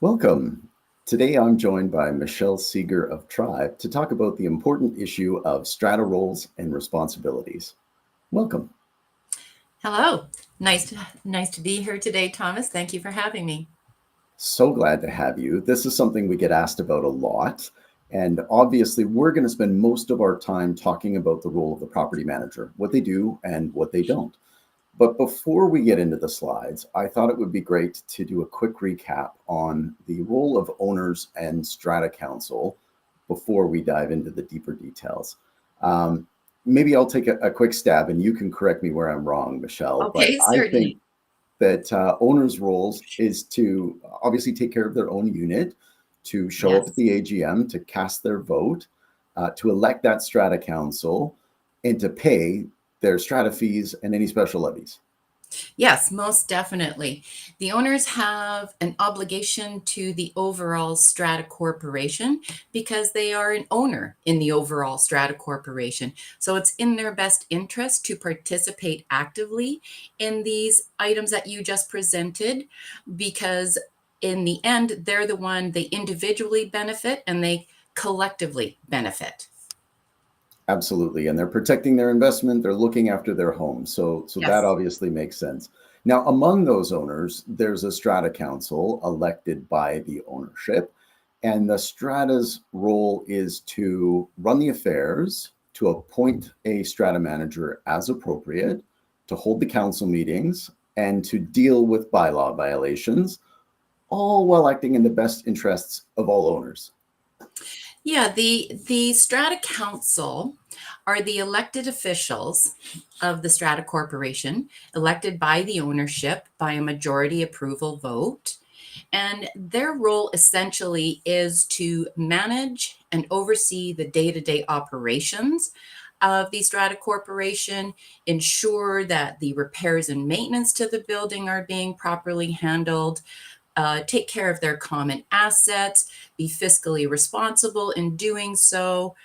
Welcome. Today I'm joined by Michele Seger of Tribe to talk about the important issue of strata roles and responsibilities. Welcome. Hello. Nice to be here today, Thomas. Thank you for having me. So glad to have you. This is something we get asked about a lot. And obviously, we're going to spend most of our time talking about the role of the property manager, what they do and what they don't. But before we get into the slides, I thought it would be great to do a quick recap on the role of owners and strata counsel before we dive into the deeper details. Maybe I'll take a quick stab and you can correct me where I'm wrong, Michele, but Okay, I think certainly. that owners' roles is to obviously take care of their own unit, to show up at Yes. the AGM, to cast their vote, to elect that strata council, and to pay their strata fees and any special levies. Yes, most definitely. The owners have an obligation to the overall Strata Corporation because they are an owner in the overall Strata Corporation. So it's in their best interest to participate actively in these items that you just presented because in the end, they're the one they individually benefit and they collectively benefit. Absolutely. And they're protecting their investment. They're looking after their home. So that Yes. obviously makes sense. Now, among those owners, there's a strata council elected by the ownership. And the strata's role is to run the affairs, to appoint a strata manager as appropriate, to hold the council meetings, and to deal with bylaw violations, all while acting in the best interests of all owners. Yeah, the Strata Council are the elected officials of the Strata Corporation, elected by the ownership by a majority approval vote. And their role essentially is to manage and oversee the day-to-day operations of the Strata Corporation, ensure that the repairs and maintenance to the building are being properly handled, take care of their common assets, be fiscally responsible in doing so,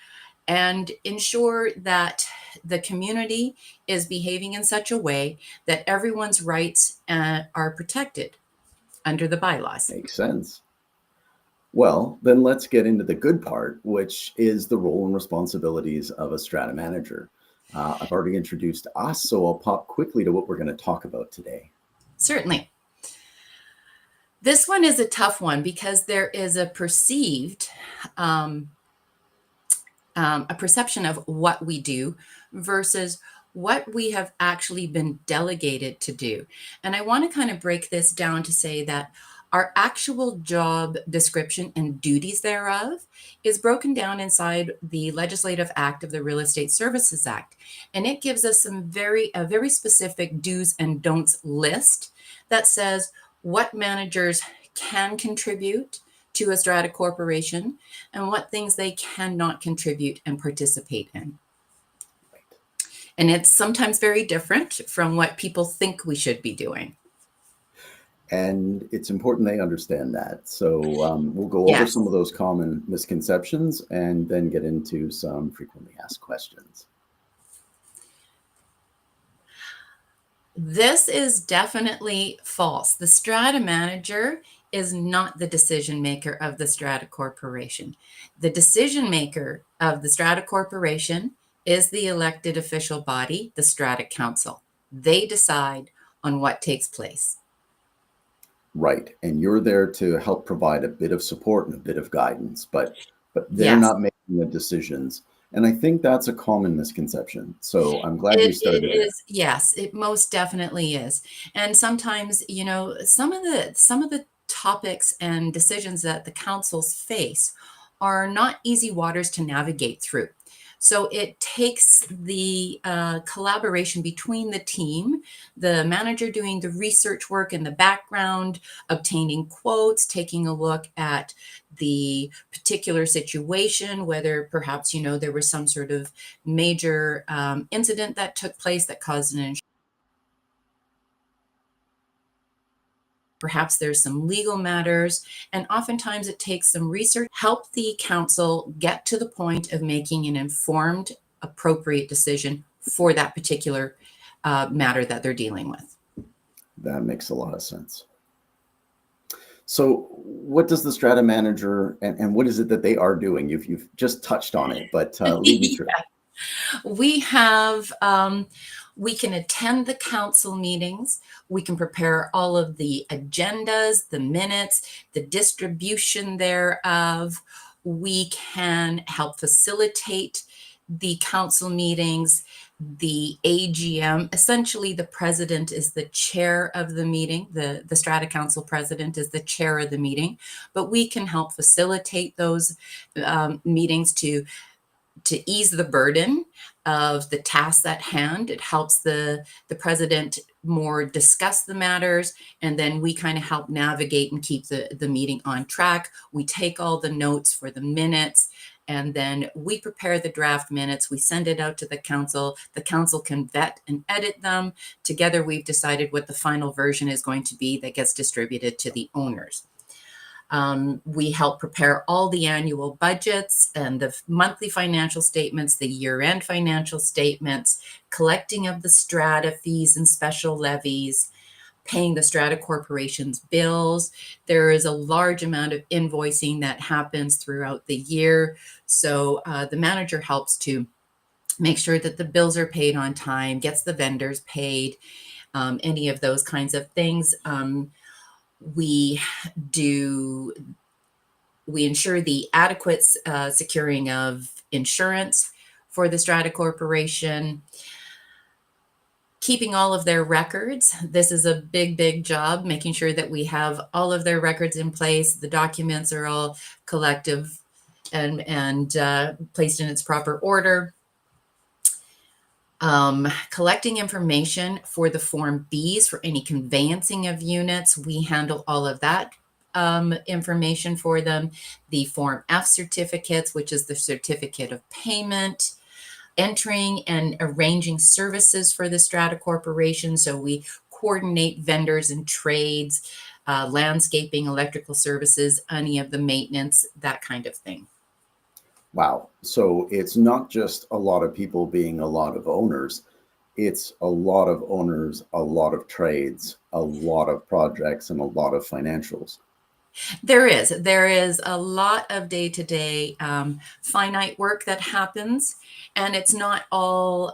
and ensure that the community is behaving in such a way that everyone's rights are protected under the bylaws. Makes sense. Well, then let's get into the good part, which is the role and responsibilities of a strata manager. I've already introduced us, so I'll pop quickly to what we're going to talk about today. Certainly. This one is a tough one because there is a perceived a perception of what we do versus what we have actually been delegated to do. And I want to kind of break this down to say that our actual job description and duties thereof is broken down inside the Legislative Act of the Real Estate Services Act. And it gives us a very specific do's and don'ts list that says what managers can contribute to a strata corporation and what things they cannot contribute and participate in. And it's sometimes very different from what people think we should be doing. And it's important they understand that. So we'll go over Yes. some of those common misconceptions and then get into some frequently asked questions. This is definitely false. The strata manager is not the decision maker of the strata corporation. The decision maker of the strata corporation is the elected official body, the strata council. They decide on what takes place. Right. And you're there to help provide a bit of support and a bit of guidance, but they're Yes. not making the decisions. And I think that's a common misconception. So I'm glad you It started there. is, yes, it most definitely is. And sometimes, some of the topics and decisions that the councils face are not easy waters to navigate through. So it takes the collaboration between the team, the manager doing the research work in the background, obtaining quotes, taking a look at the particular situation, whether perhaps, there was some sort of major incident that took place that caused an insurance. Perhaps there's some legal matters, and oftentimes it takes some research, help the council get to the point of making an informed, appropriate decision for that particular matter that they're dealing with. That makes a lot of sense. So what does the strata manager and what is it that they are doing? You've just touched on it, but lead me through. We have, we can attend the council meetings. We can prepare all of the agendas, the minutes, the distribution thereof. We can help facilitate the council meetings, the AGM. Essentially, the president is the chair of the meeting. The Strata Council president is the chair of the meeting, but we can help facilitate those meetings to ease the burden of the tasks at hand. It helps the president more discuss the matters, and then we kind of help navigate and keep the meeting on track. We take all the notes for the minutes, and then we prepare the draft minutes. We send it out to the council. The council can vet and edit them. Together, we've decided what the final version is going to be that gets distributed to the owners. We help prepare all the annual budgets and the monthly financial statements, the year-end financial statements, collecting of the strata fees and special levies, paying the strata corporation's bills. There is a large amount of invoicing that happens throughout the year. So the manager helps to make sure that the bills are paid on time, gets the vendors paid, any of those kinds of things. We ensure the adequate securing of insurance for the Strata Corporation, keeping all of their records. This is a big job, making sure that we have all of their records in place. The documents are all collective and placed in its proper order. Collecting information for the Form Bs for any conveyancing of units. We handle all of that information for them. The Form F certificates, which is the certificate of payment. Entering and arranging services for the Strata Corporation. So we coordinate vendors and trades, landscaping, electrical services, any of the maintenance, that kind of thing. Wow. So it's not just a lot of people being a lot of owners. It's a lot of owners, a lot of trades, a lot of projects, and a lot of financials. There is a lot of day-to-day finite work that happens, and it's not all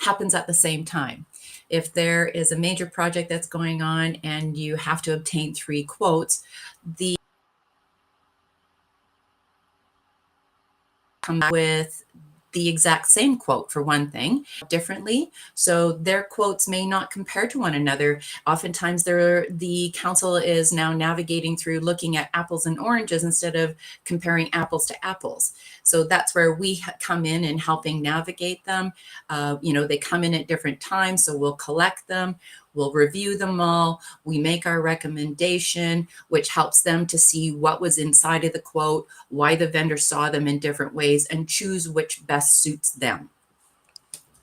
happens at the same time. If there is a major project that's going on and you have to obtain 3 quotes, the come with the exact same quote for one thing differently. So their quotes may not compare to one another. Oftentimes the council is now navigating through looking at apples and oranges instead of comparing apples to apples. So that's where we come in and helping navigate them. They come in at different times, so we'll collect them. We'll review them all. We make our recommendation, which helps them to see what was inside of the quote, why the vendor saw them in different ways, and choose which best suits them.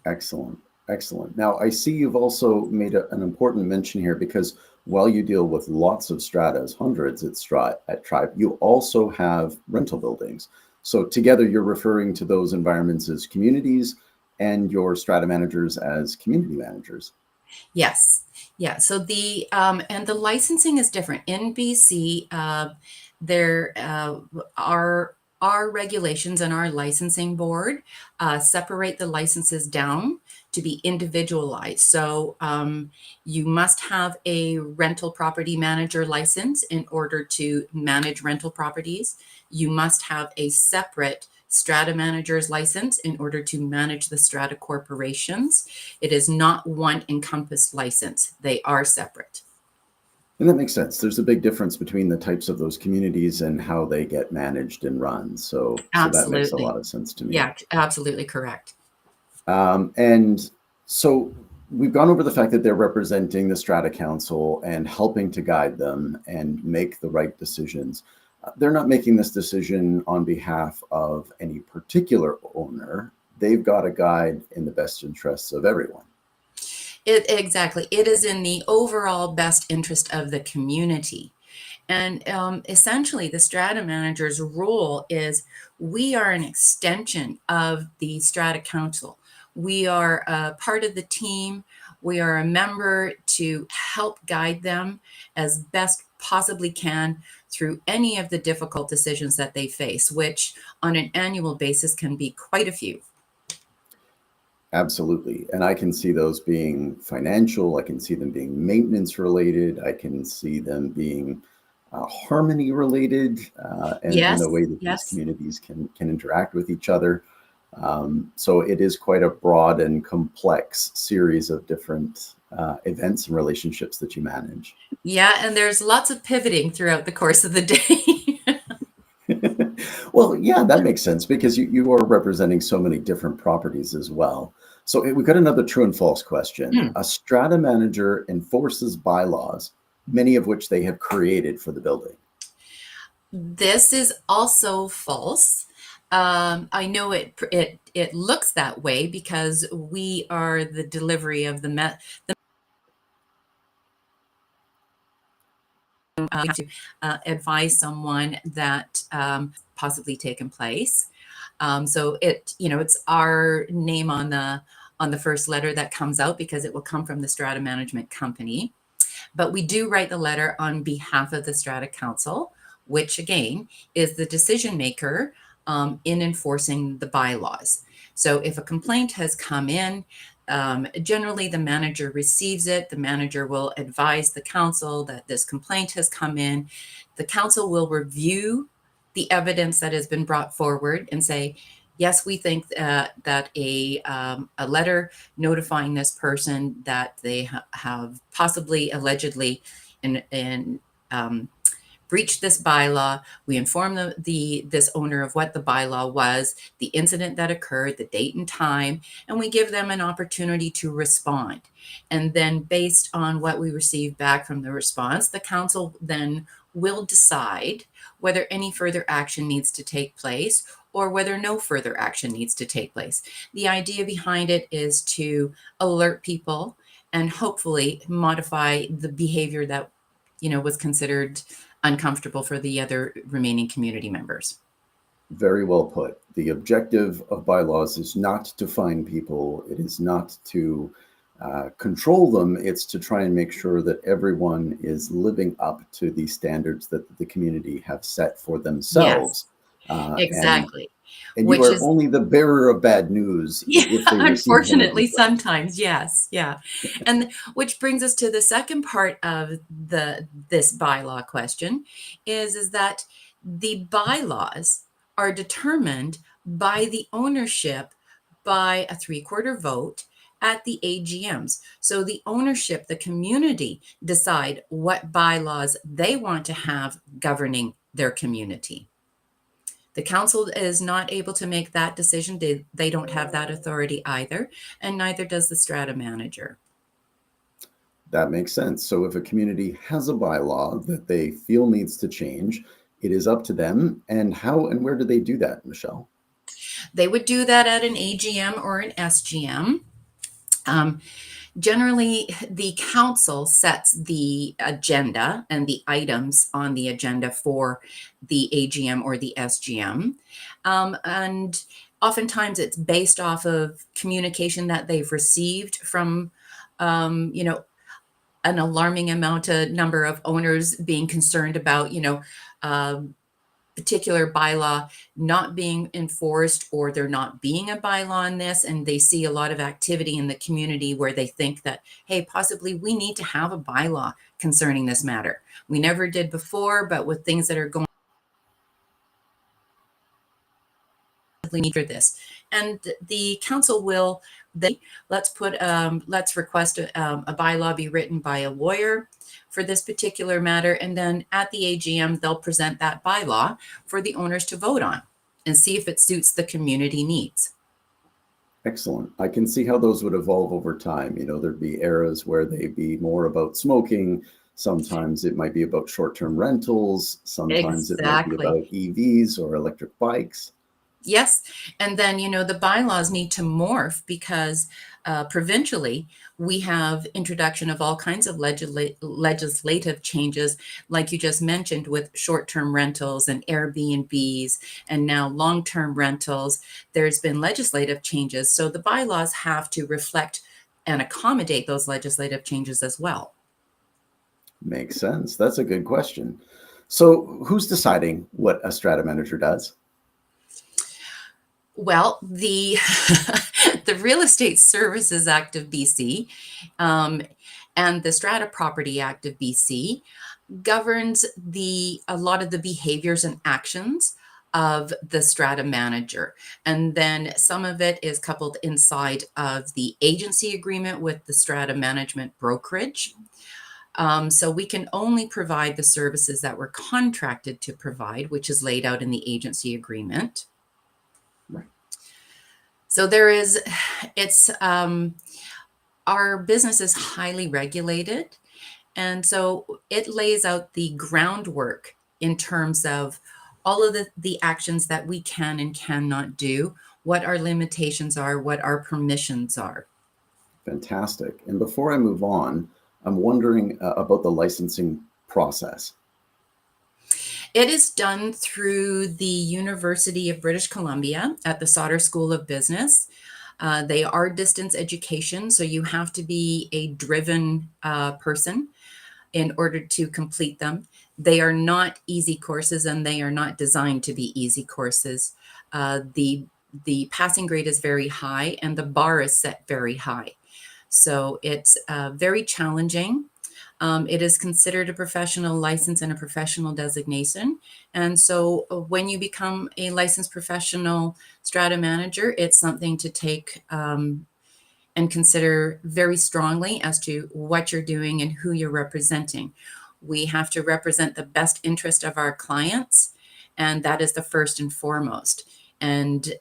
Excellent. Excellent. Now, I see you've also made an important mention here, because while you deal with lots of stratas, hundreds at Tribe, you also have rental buildings. So together you're referring to those environments as communities and your strata managers as community managers. Yes. Yeah. So and the licensing is different in BC. There are our regulations and our licensing board separate the licenses down to be individualized. So you must have a rental property manager license in order to manage rental properties. You must have a separate strata manager's license in order to manage the strata corporations. It is not one encompassed license. They are separate. And that makes sense. There's a big difference between the types of those communities and how they get managed and run. So that makes a lot of sense to me. Yeah, absolutely correct. And so we've gone over the fact that they're representing the Strata Council and helping to guide them and make the right decisions. They're not making this decision on behalf of any particular owner. They've got a guide in the best interests of everyone. Exactly. It is in the overall best interest of the community. And essentially, the strata manager's role is we are an extension of the Strata Council. We are a part of the team. We are a member to help guide them as best possibly can through any of the difficult decisions that they face, which on an annual basis can be quite a few. Absolutely. And I can see those being financial. I can see them being maintenance related. I can see them being harmony related, and Yes, the way that these yes. communities can interact with each other. So it is quite a broad and complex series of different events and relationships that you manage. Yeah, and there's lots of pivoting throughout the course of the day. Well, yeah, that makes sense because you are representing so many different properties as well. So we've got another true and false question. Hmm. A strata manager enforces bylaws, many of which they have created for the building. This is also false. I know it looks that way because we are the delivery of the to advise someone that possibly taken place. So it's our name on the first letter that comes out because it will come from the strata management company. But we do write the letter on behalf of the strata council, which again is the decision maker in enforcing the bylaws. So if a complaint has come in, generally the manager receives it. The manager will advise the council that this complaint has come in. The council will review the evidence that has been brought forward and say, yes, we think that a letter notifying this person that they have possibly allegedly in breached this bylaw. We inform this owner of what the bylaw was, the incident that occurred, the date and time, and we give them an opportunity to respond. And then based on what we receive back from the response, the council then will decide whether any further action needs to take place or whether no further action needs to take place. The idea behind it is to alert people and hopefully modify the behavior that was considered uncomfortable for the other remaining community members. Very well put. The objective of bylaws is not to fine people. It is not to control them. It's to try and make sure that everyone is living up to the standards that the community have set for themselves. Yes, exactly. And you Which are is, only the bearer of bad news yeah, if they receive one of unfortunately, these letters. sometimes, yes, yeah. And which brings us to the second part of this bylaw question is that the bylaws are determined by the ownership by a 3/4 vote at the AGMs. So the ownership, the community decide what bylaws they want to have governing their community. The council is not able to make that decision. They don't have that authority either, and neither does the strata manager. That makes sense. So if a community has a bylaw that they feel needs to change, it is up to them. And how and where do they do that, Michele? They would do that at an AGM or an SGM. Generally, the council sets the agenda and the items on the agenda for the AGM or the SGM. And oftentimes it's based off of communication that they've received from, an alarming number of owners being concerned about, particular bylaw not being enforced, or there not being a bylaw on this, and they see a lot of activity in the community where they think that, hey, possibly we need to have a bylaw concerning this matter. We never did before, but with things that are going need for this, and the council will let's request a bylaw be written by a lawyer for this particular matter, and then at the AGM they'll present that bylaw for the owners to vote on and see if it suits the community needs. Excellent. I can see how those would evolve over time. There'd be eras where they'd be more about smoking. Sometimes it might be about short-term rentals. Sometimes it might be Exactly. about EVs or electric bikes. Yes. And then, the bylaws need to morph because provincially, we have introduction of all kinds of legislative changes, like you just mentioned, with short-term rentals and Airbnbs, and now long-term rentals. There's been legislative changes. So the bylaws have to reflect and accommodate those legislative changes as well. Makes sense. That's a good question. So who's deciding what a strata manager does? Well, the the Real Estate Services Act of BC and the Strata Property Act of BC governs a lot of the behaviors and actions of the strata manager. And then some of it is coupled inside of the agency agreement with the strata management brokerage. So we can only provide the services that we're contracted to provide, which is laid out in the agency agreement. Right. So our business is highly regulated. And so it lays out the groundwork in terms of all of the actions that we can and cannot do, what our limitations are, what our permissions are. Fantastic. And before I move on, I'm wondering about the licensing process. It is done through the University of British Columbia at the Sauder School of Business. They are distance education, so you have to be a driven person in order to complete them. They are not easy courses, and they are not designed to be easy courses. The passing grade is very high, and the bar is set very high. So it's very challenging. It is considered a professional license and a professional designation. And so when you become a licensed professional strata manager, it's something to take and consider very strongly as to what you're doing and who you're representing. We have to represent the best interest of our clients, and that is the first and foremost. And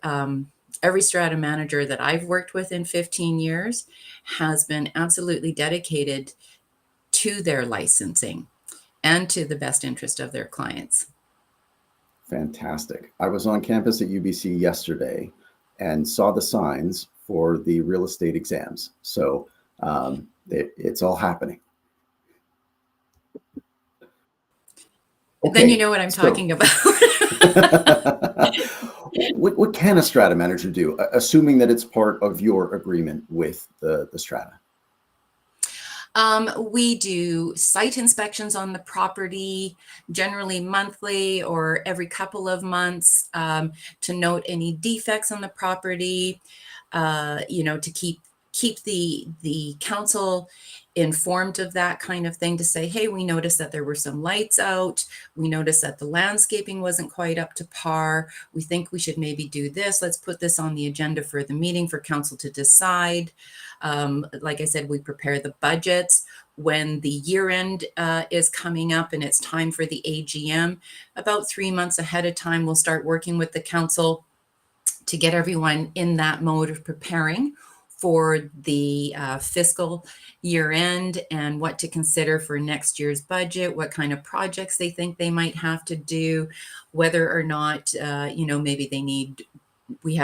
every strata manager that I've worked with in 15 years has been absolutely dedicated to their licensing and to the best interest of their clients. Fantastic. I was on campus at UBC yesterday and saw the signs for the real estate exams. So it's all happening. Okay, then you know what I'm talking about. What can a strata manager do, assuming that it's part of your agreement with the strata? We do site inspections on the property, generally monthly or every couple of months, to note any defects on the property, to keep the council informed of that kind of thing, to say, hey, we noticed that there were some lights out. We noticed that the landscaping wasn't quite up to par. We think we should maybe do this. Let's put this on the agenda for the meeting for council to decide. Like I said, we prepare the budgets. When the year end is coming up and it's time for the AGM, about 3 months ahead of time, we'll start working with the council to get everyone in that mode of preparing for the fiscal year end and what to consider for next year's budget, what kind of projects they think they might have to do, whether or not, maybe they need. We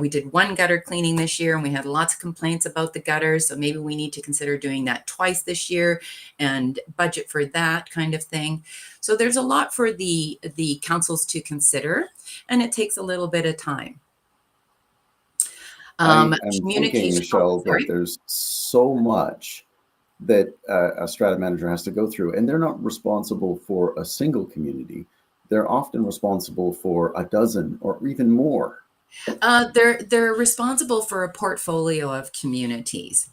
did one gutter cleaning this year and we had lots of complaints about the gutters. So maybe we need to consider doing that twice this year and budget for that kind of thing. So there's a lot for the councils to consider, and it takes a little bit of time. I'm thinking, Michelle, that there's so much that a strata manager has to go through, and they're not responsible for a single community. They're often responsible for a dozen or even more. They're responsible for a portfolio of communities.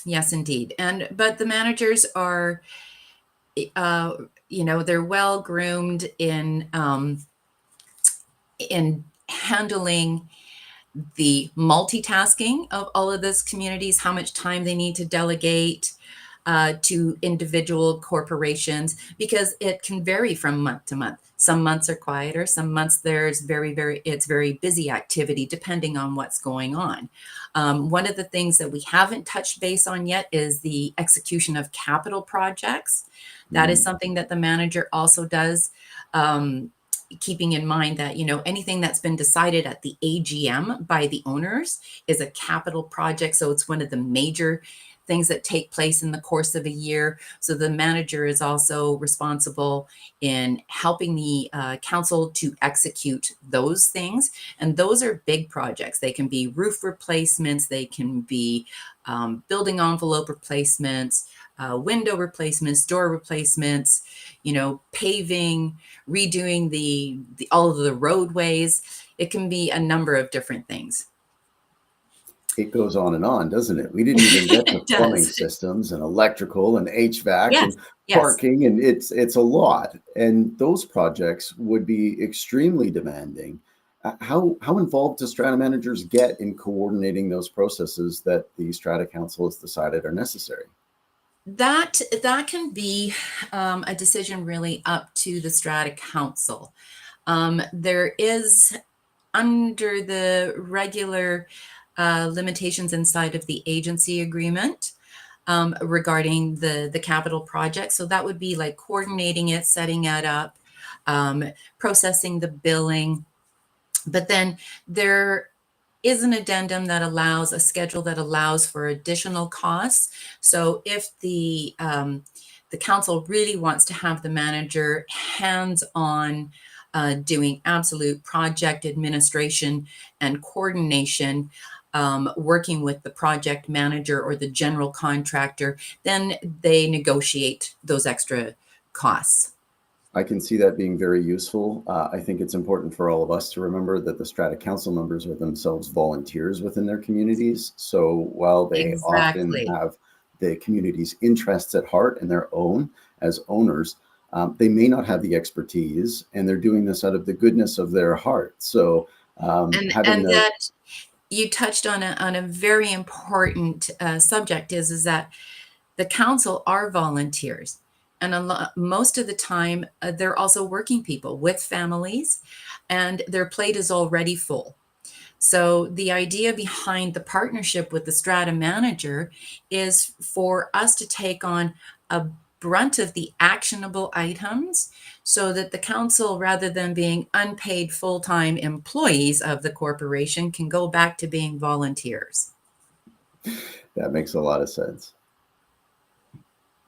Yes, indeed. But the managers are, they're well groomed in handling the multitasking of all of those communities, how much time they need to delegate to individual corporations, because it can vary from month to month. Some months are quieter, some months there's it's very busy activity depending on what's going on. One of the things that we haven't touched base on yet is the execution of capital projects. That is something that the manager also does, keeping in mind that, anything that's been decided at the AGM by the owners is a capital project. So it's one of the major things that take place in the course of a year. So the manager is also responsible in helping the council to execute those things. And those are big projects. They can be roof replacements, they can be building envelope replacements, window replacements, door replacements, paving, redoing the all of the roadways. It can be a number of different things. It goes on, doesn't it? We didn't even get to It plumbing does. systems and electrical and HVAC Yes. and Yes. parking, and it's a lot. And those projects would be extremely demanding. How involved do strata managers get in coordinating those processes that the strata council has decided are necessary? That can be a decision really up to the strata council. There is, under the regular limitations inside of the agency agreement, regarding the capital project. So that would be like coordinating it, setting it up, processing the billing. But then there is an addendum that allows a schedule that allows for additional costs. So if the council really wants to have the manager hands-on doing absolute project administration and coordination, working with the project manager or the general contractor, then they negotiate those extra costs. I can see that being very useful. I think it's important for all of us to remember that the strata council members are themselves volunteers within their communities. So while they often Exactly. have the community's interests at heart and their own as owners, they may not have the expertise, and they're doing this out of the goodness of their heart. So having And the that you touched on a very important subject is that the council are volunteers, and most of the time they're also working people with families, and their plate is already full. So the idea behind the partnership with the strata manager is for us to take on a brunt of the actionable items, so that the council, rather than being unpaid full-time employees of the corporation, can go back to being volunteers. That makes a lot of sense.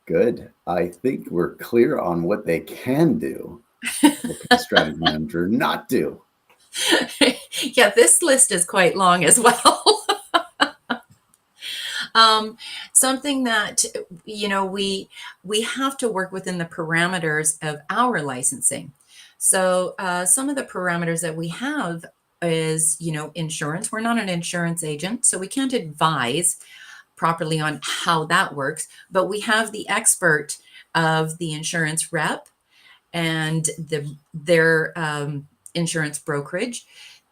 Good. I think we're clear on what they can do. What can a strategy manager not do? Yeah, this list is quite long as well. um, Something that we have to work within the parameters of our licensing. So some of the parameters that we have is insurance. We're not an insurance agent, so we can't advise properly on how that works, but we have the expert of the insurance rep and their insurance brokerage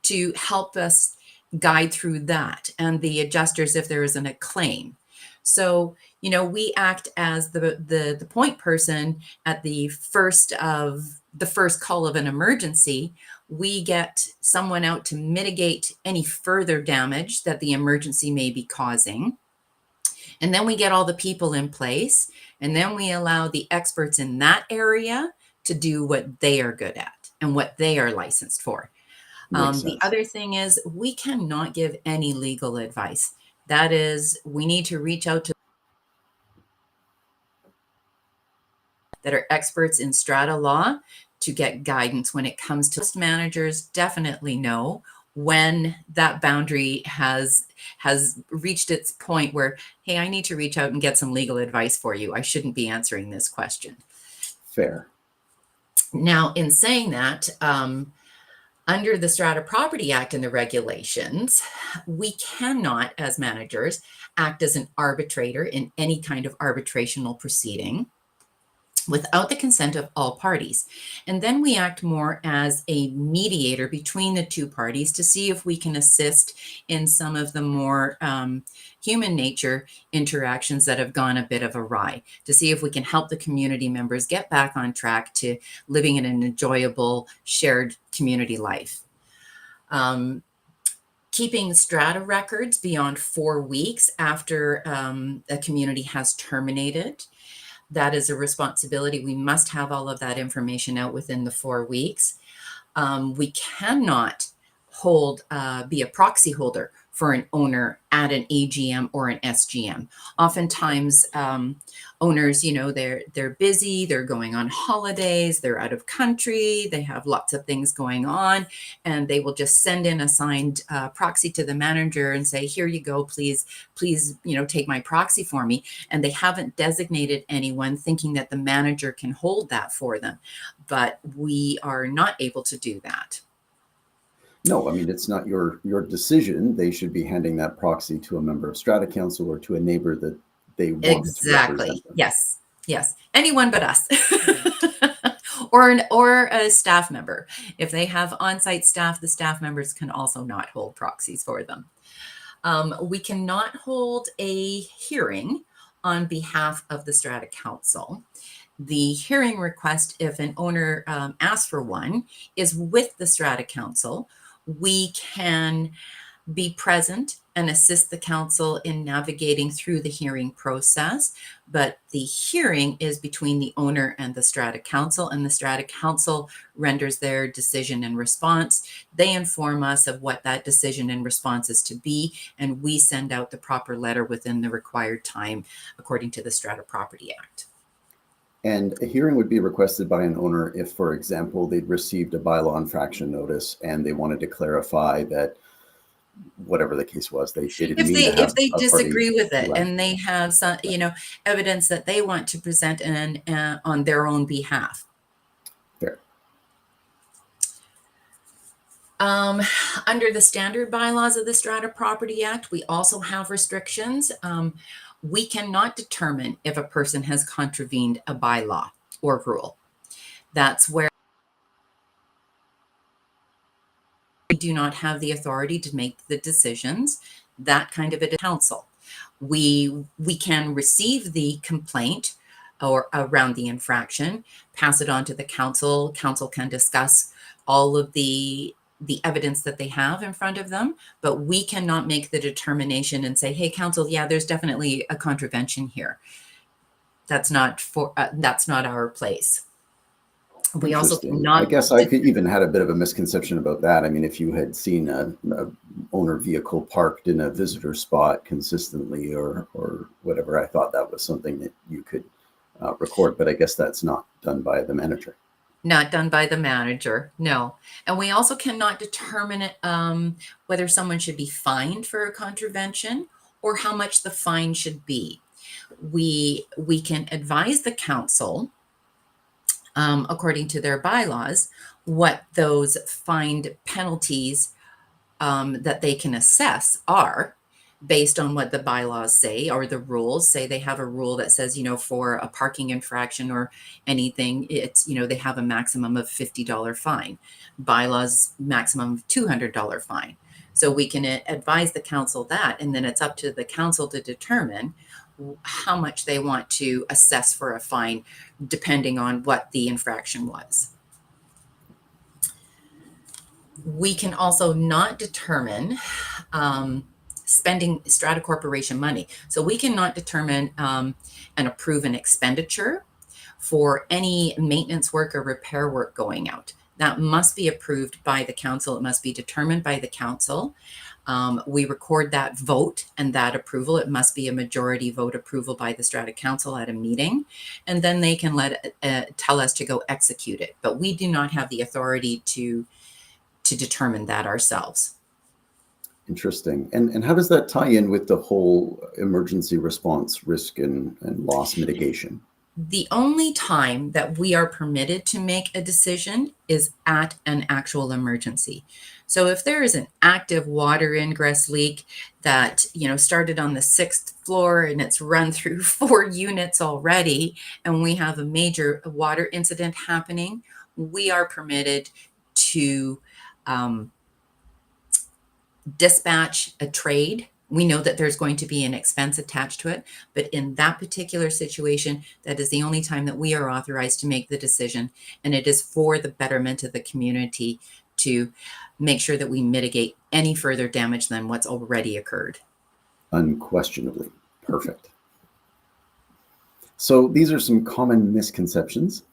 to help us guide through that, and the adjusters if there isn't a claim. So we act as the point person at the first call of an emergency. We get someone out to mitigate any further damage that the emergency may be causing, and then we get all the people in place, and then we allow the experts in that area to do what they are good at and what they are licensed for. Makes The sense. other thing is, we cannot give any legal advice. That is, we need to reach out to that are experts in strata law to get guidance when it comes to managers. Definitely know when that boundary has reached its point where, hey, I need to reach out and get some legal advice for you. I shouldn't be answering this question. Fair. Now, in saying that, under the Strata Property Act and the regulations, we cannot, as managers, act as an arbitrator in any kind of arbitrational proceeding without the consent of all parties. And then we act more as a mediator between the two parties to see if we can assist in some of the more human nature interactions that have gone a bit of awry, to see if we can help the community members get back on track to living in an enjoyable shared community life. Keeping strata records beyond 4 weeks after a community has terminated, that is a responsibility. We must have all of that information out within the 4 weeks. We cannot be a proxy holder for an owner at an AGM or an SGM. Oftentimes, owners, they're busy, they're going on holidays, they're out of country, they have lots of things going on, and they will just send in a signed proxy to the manager and say, here you go, please, take my proxy for me. And they haven't designated anyone, thinking that the manager can hold that for them. But we are not able to do that. No, I mean, it's not your decision. They should be handing that proxy to a member of Strata Council or to a neighbor that they want to represent them. Yes. Anyone but us. or a staff member. If they have on-site staff, the staff members can also not hold proxies for them. We cannot hold a hearing on behalf of the Strata Council. The hearing request, if an owner asks for one, is with the Strata Council. We can be present and assist the council in navigating through the hearing process, but the hearing is between the owner and the Strata Council, and the Strata Council renders their decision and response. They inform us of what that decision and response is to be, and we send out the proper letter within the required time according to the Strata Property Act. And a hearing would be requested by an owner if, for example, they'd received a bylaw infraction notice and they wanted to clarify that whatever the case was, they didn't mean to have if they a disagree party with it elect. and they have some, evidence that they want to present on their own behalf. Fair. Under the standard bylaws of the Strata Property Act, we also have restrictions. We cannot determine if a person has contravened a bylaw or rule. That's where we do not have the authority to make the decisions. That kind of a council. We can receive the complaint or around the infraction, pass it on to the council. Council can discuss all of the evidence that they have in front of them, but we cannot make the determination and say, hey, council, yeah, there's definitely a contravention here. That's not our place. We also cannot. I guess I could even had a bit of a misconception about that. I mean, if you had seen a owner vehicle parked in a visitor spot consistently or whatever, I thought that was something that you could record, but I guess that's not done by the manager. Not done by the manager, no. And we also cannot determine whether someone should be fined for a contravention or how much the fine should be. We can advise the council, according to their bylaws, what those fined penalties that they can assess are, based on what the bylaws say or the rules say. They have a rule that says, for a parking infraction or anything, it's, they have a maximum of $50 fine. Bylaws maximum of $200 fine. So we can advise the council that, and then it's up to the council to determine how much they want to assess for a fine, depending on what the infraction was. We can also not determine spending Strata Corporation money. So we cannot determine and approve an expenditure for any maintenance work or repair work going out. That must be approved by the council. It must be determined by the council. We record that vote and that approval. It must be a majority vote approval by the Strata Council at a meeting, and then they can tell us to go execute it. But we do not have the authority to determine that ourselves. Interesting. And how does that tie in with the whole emergency response risk and loss mitigation? The only time that we are permitted to make a decision is at an actual emergency. So if there is an active water ingress leak that, started on the 6th floor and it's run through 4 units already, and we have a major water incident happening, we are permitted to dispatch a trade. We know that there's going to be an expense attached to it, but in that particular situation, that is the only time that we are authorized to make the decision, and it is for the betterment of the community to make sure that we mitigate any further damage than what's already occurred. Unquestionably. Perfect. So these are some common misconceptions.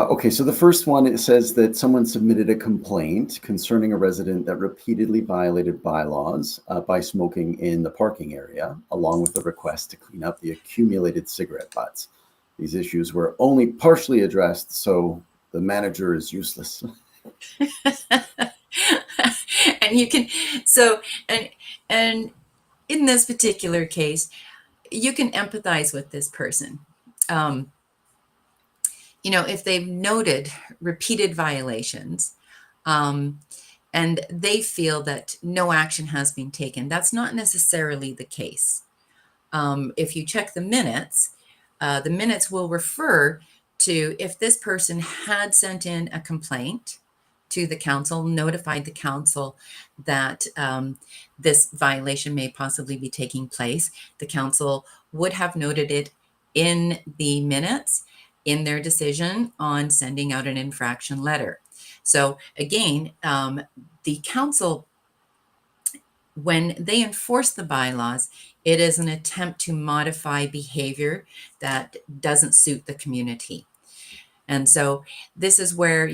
Okay, so the first one, it says that someone submitted a complaint concerning a resident that repeatedly violated bylaws by smoking in the parking area, along with a request to clean up the accumulated cigarette butts. These issues were only partially addressed, so the manager is useless. And you can, so, and in this particular case, you can empathize with this person. If they've noted repeated violations, and they feel that no action has been taken, that's not necessarily the case. If you check the minutes will refer to if this person had sent in a complaint to the council, notified the council that this violation may possibly be taking place. The council would have noted it in the minutes in their decision on sending out an infraction letter. So again, the council, when they enforce the bylaws, it is an attempt to modify behavior that doesn't suit the community. And so this is where,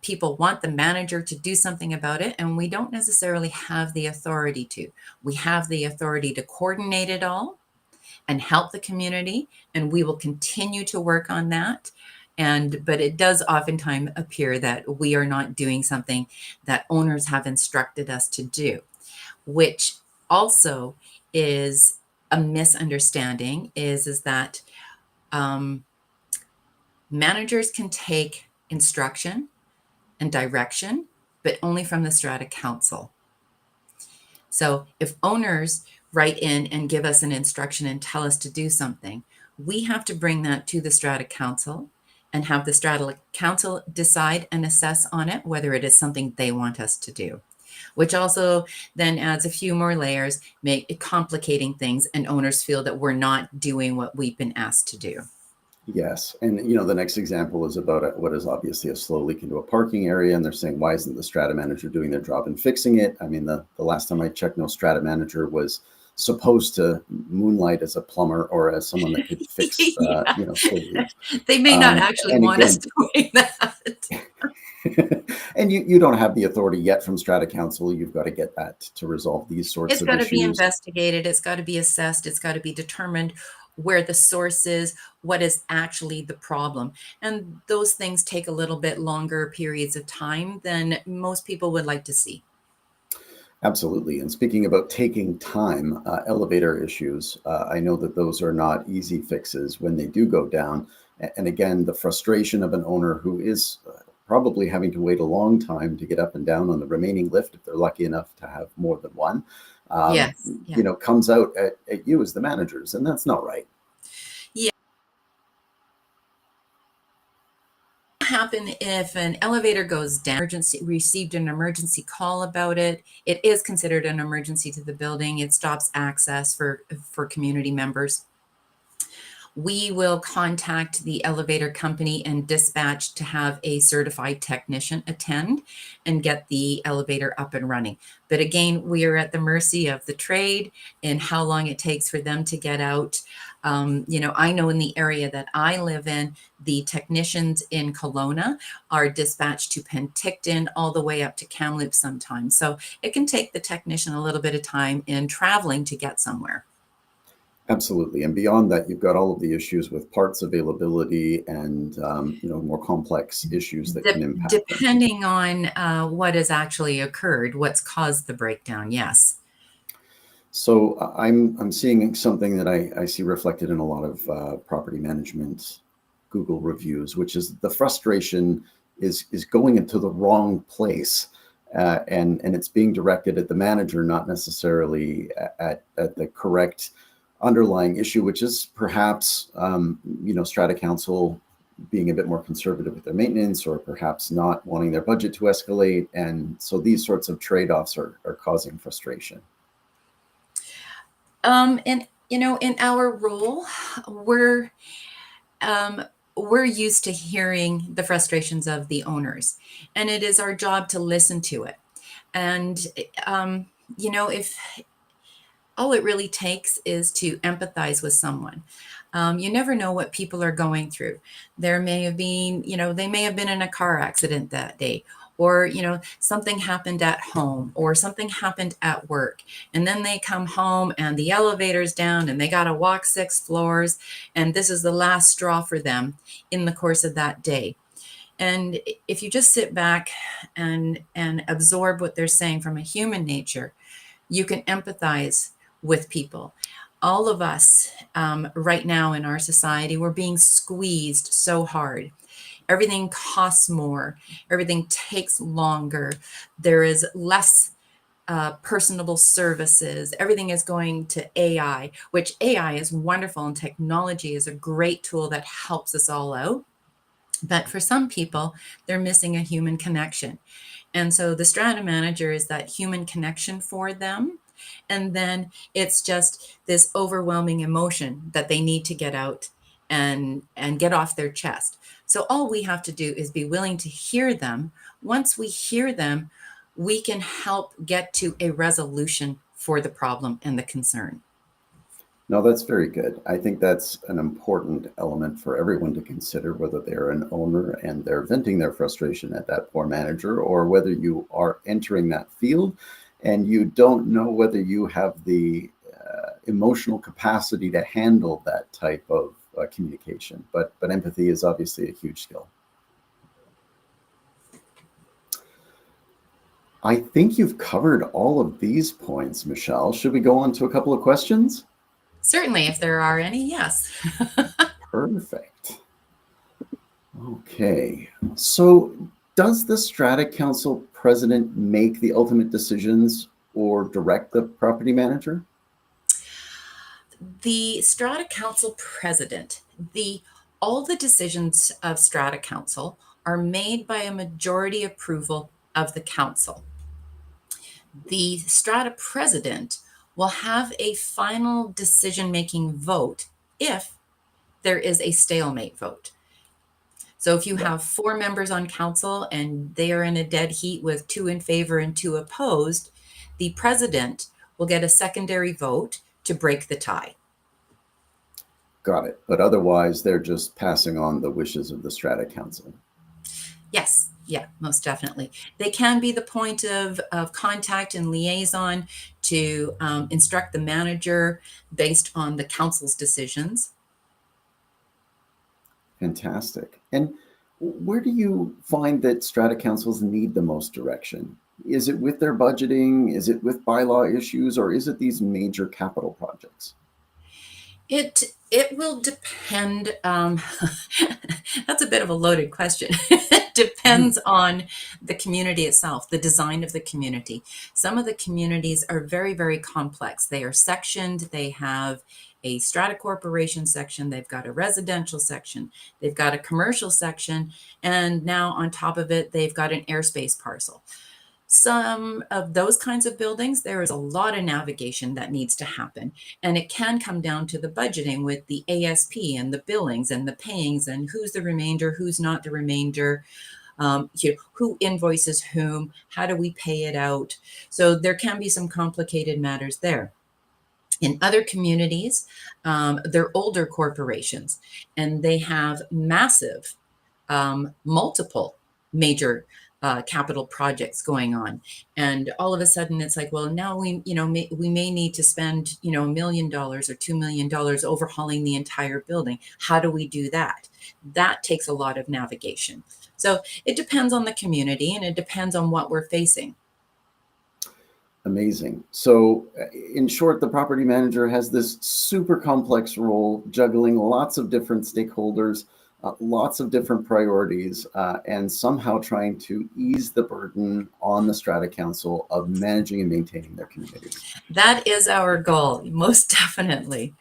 people want the manager to do something about it, and we don't necessarily have the authority to. We have the authority to coordinate it all and help the community, and we will continue to work on that. But it does oftentimes appear that we are not doing something that owners have instructed us to do, which also is a misunderstanding, is that managers can take instruction and direction, but only from the Strata Council. So if owners write in and give us an instruction and tell us to do something, we have to bring that to the Strata Council and have the Strata Council decide and assess on it, whether it is something they want us to do, which also then adds a few more layers, make it complicating things, and owners feel that we're not doing what we've been asked to do. Yes. And, the next example is about what is obviously a slow leak into a parking area. And they're saying, why isn't the Strata manager doing their job and fixing it? I mean, the last time I checked, no Strata manager was supposed to moonlight as a plumber or as someone that could fix, slow leaks. They may not actually want us doing that. And you don't have the authority yet from Strata Council. You've got to get that to resolve these sorts of issues. It's got to be investigated. It's got to be assessed. It's got to be determined where the source is, what is actually the problem. And those things take a little bit longer periods of time than most people would like to see. Absolutely. And speaking about taking time, elevator issues, I know that those are not easy fixes when they do go down. And again, the frustration of an owner who is probably having to wait a long time to get up and down on the remaining lift, if they're lucky enough to have more than one, comes out at you as the managers, and that's not right. Yeah. What happens if an elevator goes down, received an emergency call about it? It is considered an emergency to the building. It stops access for community members. We will contact the elevator company and dispatch to have a certified technician attend and get the elevator up and running. But again, we are at the mercy of the trade and how long it takes for them to get out. I know in the area that I live in, the technicians in Kelowna are dispatched to Penticton all the way up to Kamloops sometimes. So it can take the technician a little bit of time in traveling to get somewhere. Absolutely. And beyond that, you've got all of the issues with parts availability and, more complex issues that can impact depending on what has actually occurred, what's caused the breakdown. Yes. So I'm seeing something that I see reflected in a lot of property management Google reviews, which is the frustration is going into the wrong place. And it's being directed at the manager, not necessarily at the correct underlying issue, which is perhaps, Strata Council being a bit more conservative with their maintenance, or perhaps not wanting their budget to escalate. And so these sorts of trade-offs are causing frustration. And, in our role, we're used to hearing the frustrations of the owners, and it is our job to listen to it. And, if all it really takes is to empathize with someone. You never know what people are going through. There may have been, they may have been in a car accident that day, or, something happened at home, or something happened at work. And then they come home and the elevator's down and they got to walk 6 floors. And this is the last straw for them in the course of that day. And if you just sit back and absorb what they're saying from a human nature, you can empathize with people. All of us right now in our society, we're being squeezed so hard. Everything costs more. Everything takes longer. There is less personable services. Everything is going to AI, which AI is wonderful, and technology is a great tool that helps us all out. But for some people, they're missing a human connection. And so the strata manager is that human connection for them. And then it's just this overwhelming emotion that they need to get out and get off their chest. So all we have to do is be willing to hear them. Once we hear them, we can help get to a resolution for the problem and the concern. No, that's very good. I think that's an important element for everyone to consider, whether they're an owner and they're venting their frustration at that poor manager, or whether you are entering that field and you don't know whether you have the emotional capacity to handle that type of communication. But empathy is obviously a huge skill. I think you've covered all of these points, Michele. Should we go on to a couple of questions? Certainly, if there are any, yes. Perfect. Okay. So does the Strata Council president make the ultimate decisions or direct the property manager? The Strata Council president, all the decisions of Strata Council are made by a majority approval of the council. The Strata president will have a final decision-making vote if there is a stalemate vote. So if you have 4 members on council and they are in a dead heat with 2 in favor and 2 opposed, the president will get a secondary vote to break the tie. Got it. But otherwise, they're just passing on the wishes of the Strata Council. Yes. Yeah, most definitely. They can be the point of contact and liaison to instruct the manager based on the council's decisions. Fantastic. And where do you find that Strata Councils need the most direction? Is it with their budgeting? Is it with bylaw issues? Or is it these major capital projects? It will depend. That's a bit of a loaded question. It depends on the community itself, the design of the community. Some of the communities are very, very complex. They are sectioned. They have a strata corporation section. They've got a residential section. They've got a commercial section. And now on top of it, they've got an airspace parcel. Some of those kinds of buildings, there is a lot of navigation that needs to happen. And it can come down to the budgeting with the ASP and the billings and the payings and who's the remainder, who's not the remainder, who invoices whom, how do we pay it out? So there can be some complicated matters there. In other communities, they're older corporations and they have massive, multiple major capital projects going on, and all of a sudden it's like, well, now we may need to spend $1 million or $2 million overhauling the entire building. How do we do that? That takes a lot of navigation. So it depends on the community and it depends on what we're facing. Amazing. So in short, the property manager has this super complex role, juggling lots of different stakeholders, lots of different priorities, and somehow trying to ease the burden on the Strata Council of managing and maintaining their communities. That is our goal, most definitely.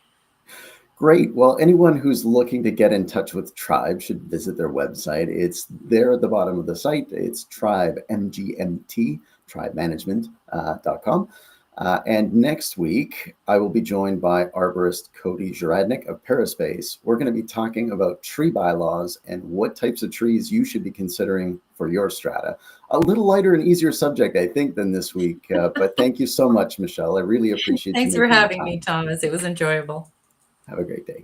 Great. Well, anyone who's looking to get in touch with Tribe should visit their website. It's there at the bottom of the site. It's Tribe, MGMT, tribemanagement.com. And next week, I will be joined by arborist Cody Juradnik of Paraspace. We're going to be talking about tree bylaws and what types of trees you should be considering for your strata. A little lighter and easier subject, I think, than this week. But thank you so much, Michele. I really appreciate Thanks you. Thanks for having me, Thomas. It was enjoyable. Have a great day.